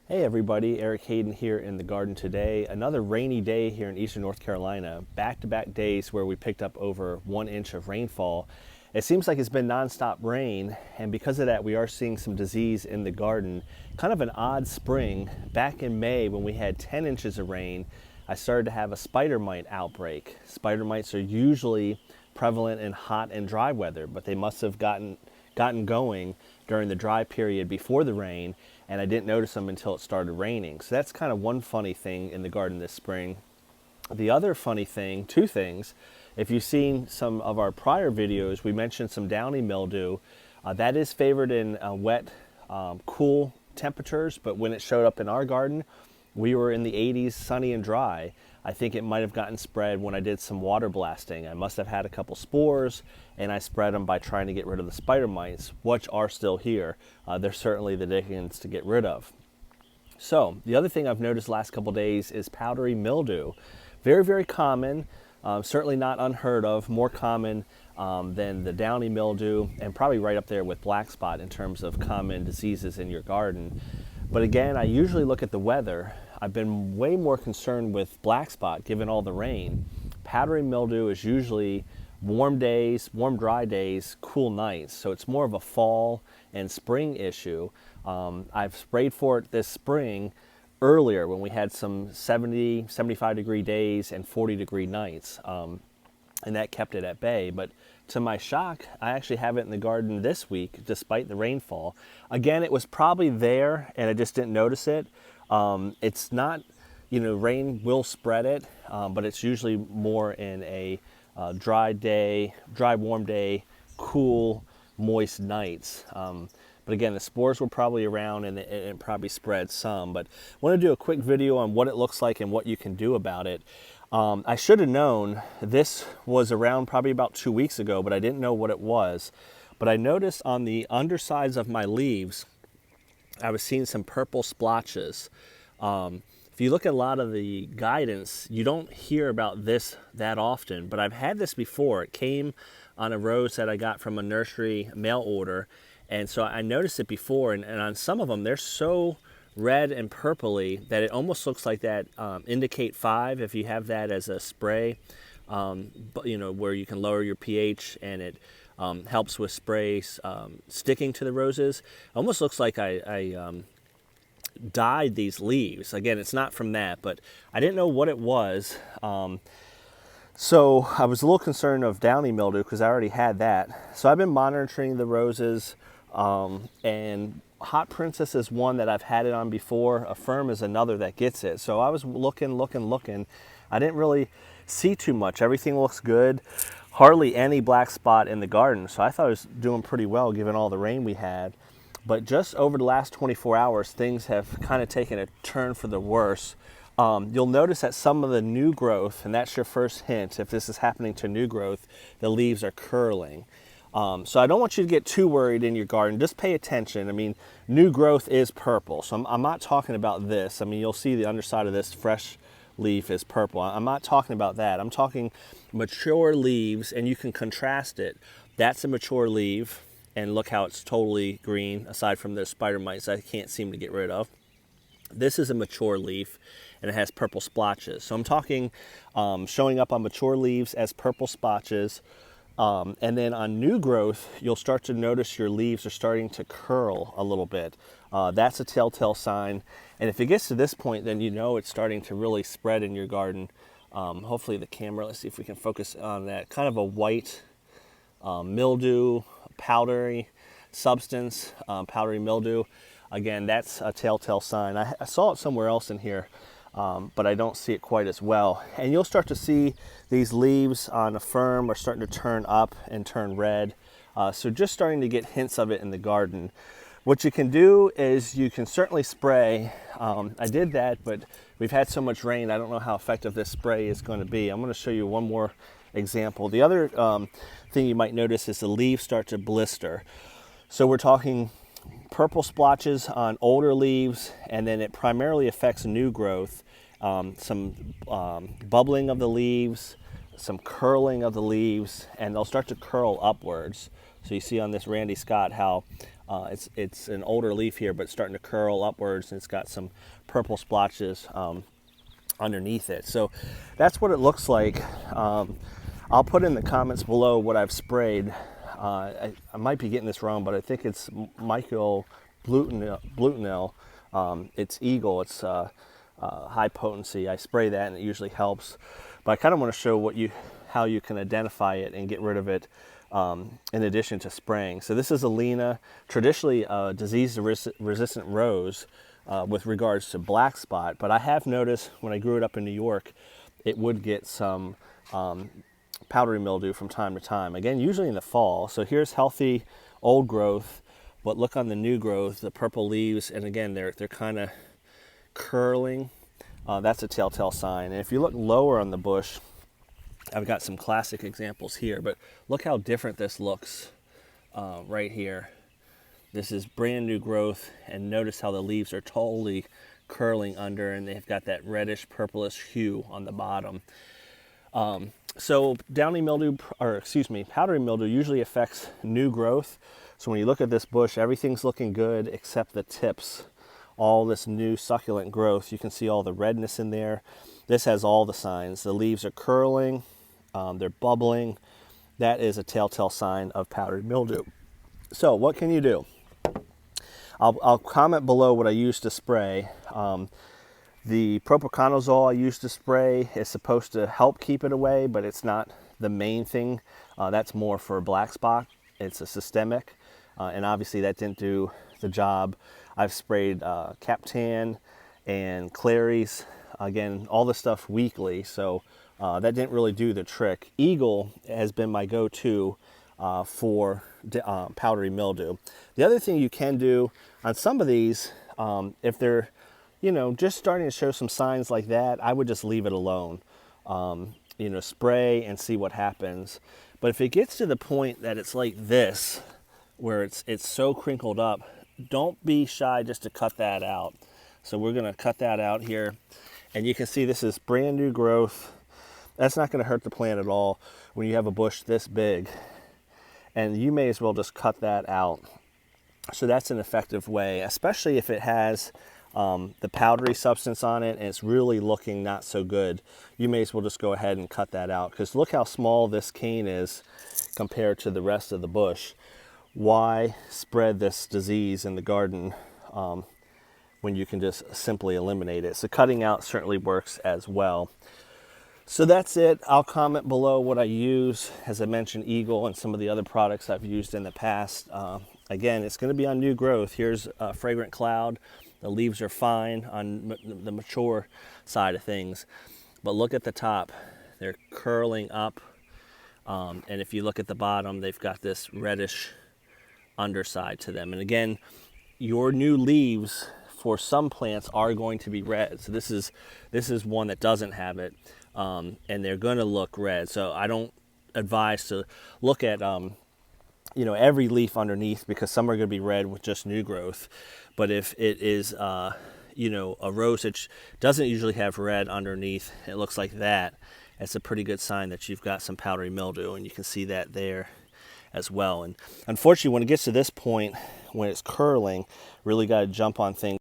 Hey everybody, Eric Hayden here in the garden today. Another rainy day here in eastern North Carolina. Back-to-back days where we picked up over 1 inch of rainfall. It seems like it's been nonstop rain, and because of that we are seeing some disease in the garden. Kind of an odd spring. Back in May when we had 10 inches of rain, I started to have a spider mite outbreak. Spider mites are usually prevalent in hot and dry weather, but they must have gotten going during the dry period before the rain, and I didn't notice them until it started raining. So that's kind of one funny thing in the garden this spring. The other funny thing, two things, if you've seen some of our prior videos, we mentioned some downy mildew. That is favored in wet, cool temperatures, but when it showed up in our garden, we were in the 80s, sunny and dry. I think it might have gotten spread when I did some water blasting. I must have had a couple spores, and I spread them by trying to get rid of the spider mites, which are still here. They're certainly the dickens to get rid of. So the other thing I've noticed last couple days is powdery mildew. Very, very common, certainly not unheard of, more common than the downy mildew, and probably right up there with black spot in terms of common diseases in your garden. But again, I usually look at the weather. I've been way more concerned with black spot given all the rain. Powdery mildew is usually warm days, warm dry days, cool nights. So it's more of a fall and spring issue. I've sprayed for it this spring earlier when we had some 70, 75 degree days and 40 degree nights. And that kept it at bay. But to my shock, I actually have it in the garden this week despite the rainfall. Again, it was probably there and I just didn't notice it. It's not, rain will spread it, but it's usually more in a dry day, dry warm day, cool, moist nights. But again, the spores were probably around and it probably spread some. But I want to do a quick video on what it looks like and what you can do about it. I should have known this was around probably about 2 weeks ago, but I didn't know what it was. But I noticed on the undersides of my leaves, I was seeing some purple splotches. If you look at a lot of the guidance, you don't hear about this that often, but I've had this before. It came on a rose that I got from a nursery mail order, and so I noticed it before, and on some of them, they're so red and purpley that it almost looks like that Indicate 5, if you have that as a spray, where you can lower your pH and it helps with sprays sticking to the roses. It almost looks like I dyed these leaves. Again, it's not from that, but I didn't know what it was. So I was a little concerned of downy mildew because I already had that. So I've been monitoring the roses, and Hot Princess is one that I've had it on before. Affirm is another that gets it. So I was looking. I didn't really see too much. Everything looks good. Hardly any black spot in the garden. So I thought I was doing pretty well given all the rain we had. But just over the last 24 hours, things have kind of taken a turn for the worse. You'll notice that some of the new growth, and that's your first hint, if this is happening to new growth, the leaves are curling. So I don't want you to get too worried in your garden. Just pay attention. I mean, new growth is purple. So I'm not talking about this. I mean, you'll see the underside of this fresh leaf is purple. I'm not talking about that. I'm talking mature leaves, and you can contrast it. That's a mature leaf, and look how it's totally green, aside from the spider mites I can't seem to get rid of. This is a mature leaf, and it has purple splotches. So I'm talking showing up on mature leaves as purple splotches. And then on new growth, you'll start to notice your leaves are starting to curl a little bit. That's a telltale sign. And if it gets to this point, then you know it's starting to really spread in your garden. Hopefully the camera, let's see if we can focus on that. Kind of a white mildew, powdery substance, powdery mildew. Again, that's a telltale sign. I saw it somewhere else in here, but I don't see it quite as well. And you'll start to see these leaves on Affirm are starting to turn up and turn red. So just starting to get hints of it in the garden. What you can do is you can certainly spray. I did that, but we've had so much rain, I don't know how effective this spray is going to be. I'm going to show you one more example. The other thing you might notice is the leaves start to blister. So we're talking purple splotches on older leaves, and then it primarily affects new growth. Some bubbling of the leaves, some curling of the leaves, and they'll start to curl upwards. So you see on this Randy Scott how It's an older leaf here, but it's starting to curl upwards, and it's got some purple splotches underneath it. So that's what it looks like. I'll put in the comments below what I've sprayed. I might be getting this wrong, but I think it's Michael Blutenil. It's Eagle. It's high potency. I spray that, and it usually helps. But I kind of want to show how you can identify it and get rid of it in addition to spraying. So this is a Lena, traditionally a disease-resistant rose with regards to black spot. But I have noticed when I grew it up in New York, it would get some powdery mildew from time to time. Again, usually in the fall. So here's healthy old growth, but look on the new growth, the purple leaves, and again, they're kind of curling. That's a telltale sign. And if you look lower on the bush, I've got some classic examples here, but look how different this looks right here. This is brand new growth, and notice how the leaves are totally curling under, and they've got that reddish purplish hue on the bottom. So downy mildew, or excuse me, powdery mildew usually affects new growth. So when you look at this bush, everything's looking good except the tips. All this new succulent growth, you can see all the redness in there. This has all the signs. The leaves are curling, they're bubbling. That is a telltale sign of powdery mildew. So what can you do? I'll comment below what I use to spray. The propiconazole I use to spray is supposed to help keep it away, but it's not the main thing. That's more for black spot. It's a systemic, and obviously that didn't do the job. I've sprayed Captan and Clary's, again, all this stuff weekly, so that didn't really do the trick. Eagle has been my go-to for powdery mildew. The other thing you can do on some of these, if they're, just starting to show some signs like that, I would just leave it alone. Spray and see what happens. But if it gets to the point that it's like this, where it's so crinkled up, don't be shy just to cut that out. So we're going to cut that out here, and you can see this is brand new growth. That's not going to hurt the plant at all when you have a bush this big, and you may as well just cut that out. So that's an effective way, especially if it has the powdery substance on it and it's really looking not so good. You may as well just go ahead and cut that out, because look how small this cane is compared to the rest of the bush. Why spread this disease in the garden when you can just simply eliminate it? So cutting out certainly works as well. So that's it. I'll comment below what I use. As I mentioned, Eagle and some of the other products I've used in the past. Again, it's going to be on new growth. Here's a Fragrant Cloud. The leaves are fine on the mature side of things. But look at the top. They're curling up. And if you look at the bottom, they've got this reddish underside to them. And again, your new leaves for some plants are going to be red. So this is one that doesn't have it, and they're going to look red. So I don't advise to look at every leaf underneath, because some are going to be red with just new growth. But if it is a rose that doesn't usually have red underneath, it looks like that, it's a pretty good sign that you've got some powdery mildew, and you can see that there as well. And unfortunately, when it gets to this point, when it's curling, really got to jump on things